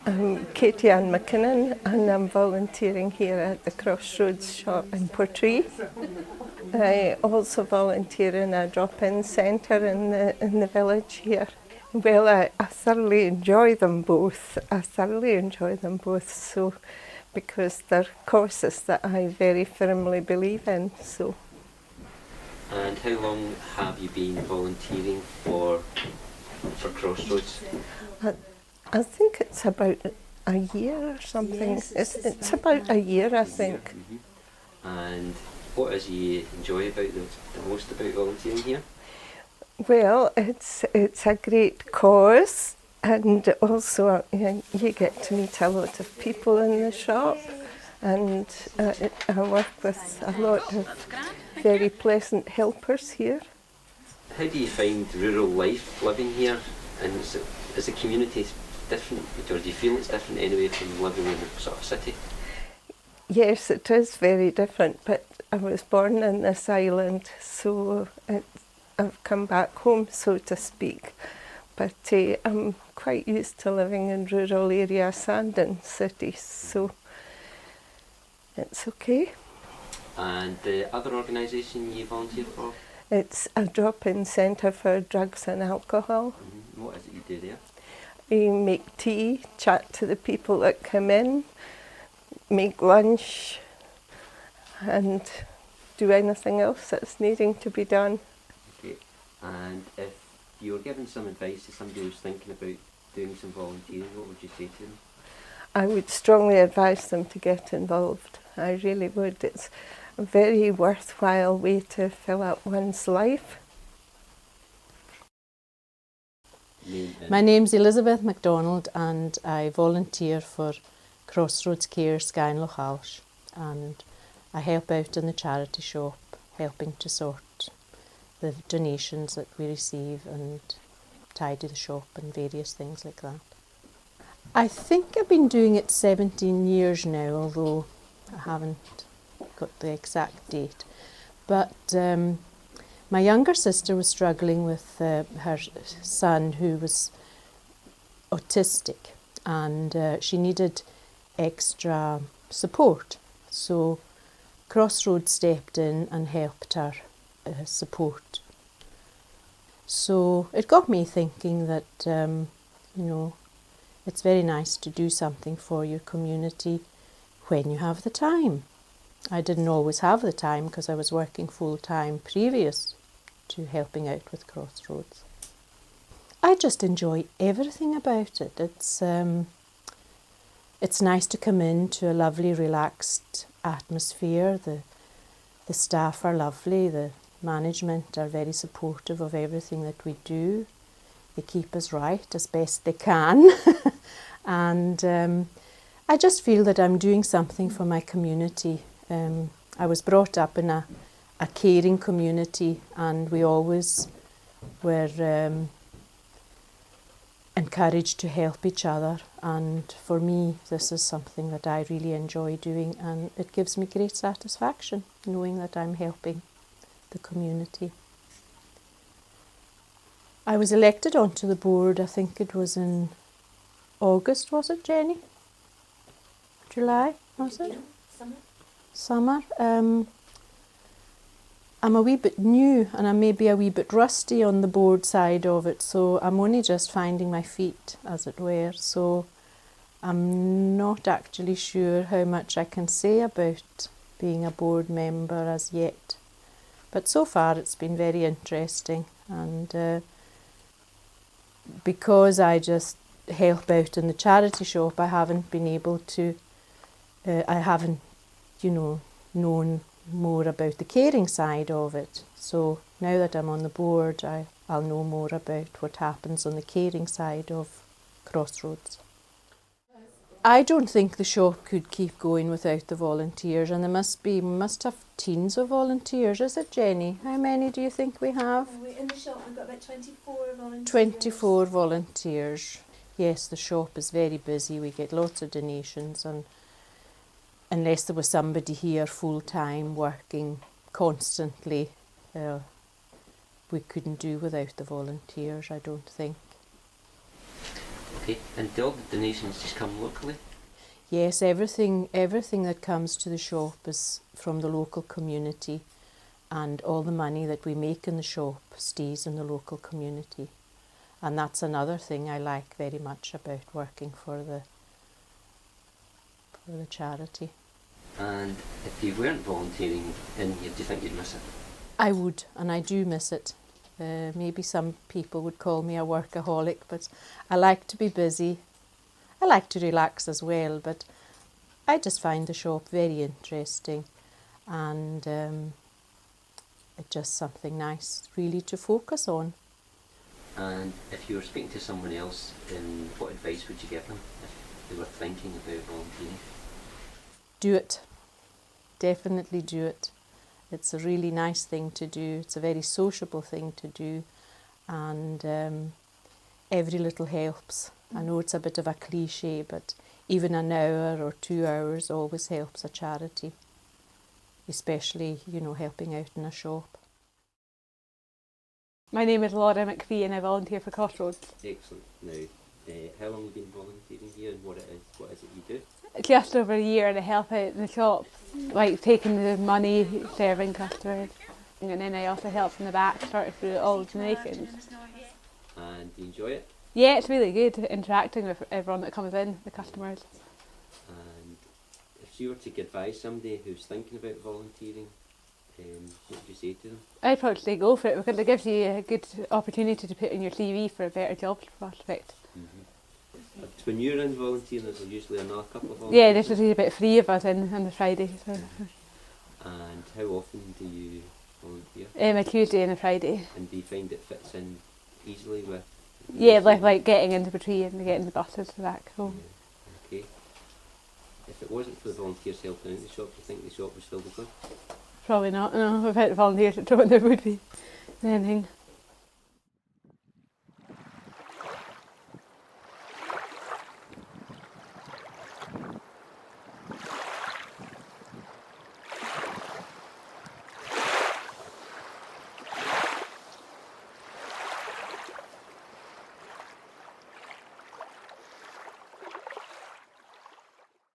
I'm Katie Ann McKinnon and I'm volunteering here at the Crossroads shop in Portree. I also volunteer in a drop-in centre in the village here. Well, I thoroughly enjoy them both. So because they're causes that I very firmly believe in. So. And how long have you been volunteering for Crossroads? I think it's about a year or something. Yes, it's about a year, I think. Mm-hmm. And what is you enjoy about the most about volunteering here? Well, it's a great cause, and also you get to meet a lot of people in the shop, and I work with a lot of very pleasant helpers here. How do you find rural life living here, and is the community different, or do you feel it's different anyway from living in the sort of city? Yes, it is very different, but I was born in this island, so I've come back home, so to speak. But I'm quite used to living in rural areas and in cities, so it's okay. And the other organisation you volunteer for? It's a drop-in centre for drugs and alcohol. Mm-hmm. What is it you do there? We make tea, chat to the people that come in, make lunch, and do anything else that's needing to be done. Okay. And if you were giving some advice to somebody who's thinking about doing some volunteering, what would you say to them? I would strongly advise them to get involved. I really would. It's a very worthwhile way to fill up one's life. My name's Elizabeth MacDonald and I volunteer for Crossroads Care Skye, and I help out in the charity shop, helping to sort the donations that we receive and tidy the shop and various things like that. I think I've been doing it 17 years now, although I haven't got the exact date. But my younger sister was struggling with her son who was autistic, and she needed extra support. So Crossroads stepped in and helped her support. So it got me thinking that, it's very nice to do something for your community when you have the time. I didn't always have the time because I was working full-time previous to helping out with Crossroads. I just enjoy everything about it. It's nice to come into a lovely, relaxed atmosphere. The staff are lovely. The management are very supportive of everything that we do. They keep us right as best they can. And I just feel that I'm doing something for my community. I was brought up in a caring community, and we always were encouraged to help each other, and for me this is something that I really enjoy doing, and it gives me great satisfaction knowing that I'm helping the community. I was elected onto the board, I think it was in August, was it, Jenny? July, was it? Summer. I'm a wee bit new and I'm maybe a wee bit rusty on the board side of it, so I'm only just finding my feet, as it were, so I'm not actually sure how much I can say about being a board member as yet. But so far it's been very interesting, and because I just help out in the charity shop, I haven't been able to, I haven't, known more about the caring side of it. So now that I'm on the board, I'll know more about what happens on the caring side of Crossroads. I don't think the shop could keep going without the volunteers, and we must have teams of volunteers. Is it, Jenny? How many do you think we have? In the shop we've got about 24 volunteers. 24 volunteers. Yes, the shop is very busy. We get lots of donations, and unless there was somebody here full-time working constantly, we couldn't do without the volunteers, I don't think. Okay, and do all the donations just come locally? Yes, everything that comes to the shop is from the local community, and all the money that we make in the shop stays in the local community. And that's another thing I like very much about working for the charity. And if you weren't volunteering in here, do you think you'd miss it? I would, and I do miss it. Maybe some people would call me a workaholic, but I like to be busy. I like to relax as well, but I just find the shop very interesting, and it's just something nice really to focus on. And if you were speaking to someone else, what advice would you give them if they were thinking about volunteering? Do it. Definitely do it. It's a really nice thing to do. It's a very sociable thing to do, and every little helps. I know it's a bit of a cliche, but even an hour or 2 hours always helps a charity, especially, helping out in a shop. My name is Laura McPhee and I volunteer for Crossroads. Excellent. Now, how long have you been volunteering here, and what is it you do? Just over a year, and I help out in the shop, like taking the money, serving customers, and then I also help in the back, sorting through all the donations. And do you enjoy it? Yeah, it's really good interacting with everyone that comes in, the customers. And if you were to advise somebody who's thinking about volunteering, what would you say to them? I'd probably say go for it, because it gives you a good opportunity to put in your CV for a better job prospect. Mm-hmm. When you're in volunteering, there's usually another couple of volunteers? Yeah, there's usually about 3 of us in on the Friday. So. And how often do you volunteer? A Tuesday and a Friday. And do you find it fits in easily with? Yeah, like getting into Portree and getting the buses back home. Yeah. Okay. If it wasn't for the volunteers helping out in the shop, do you think the shop would still be good? Probably not, no. Without the volunteers, I don't think there would be anything.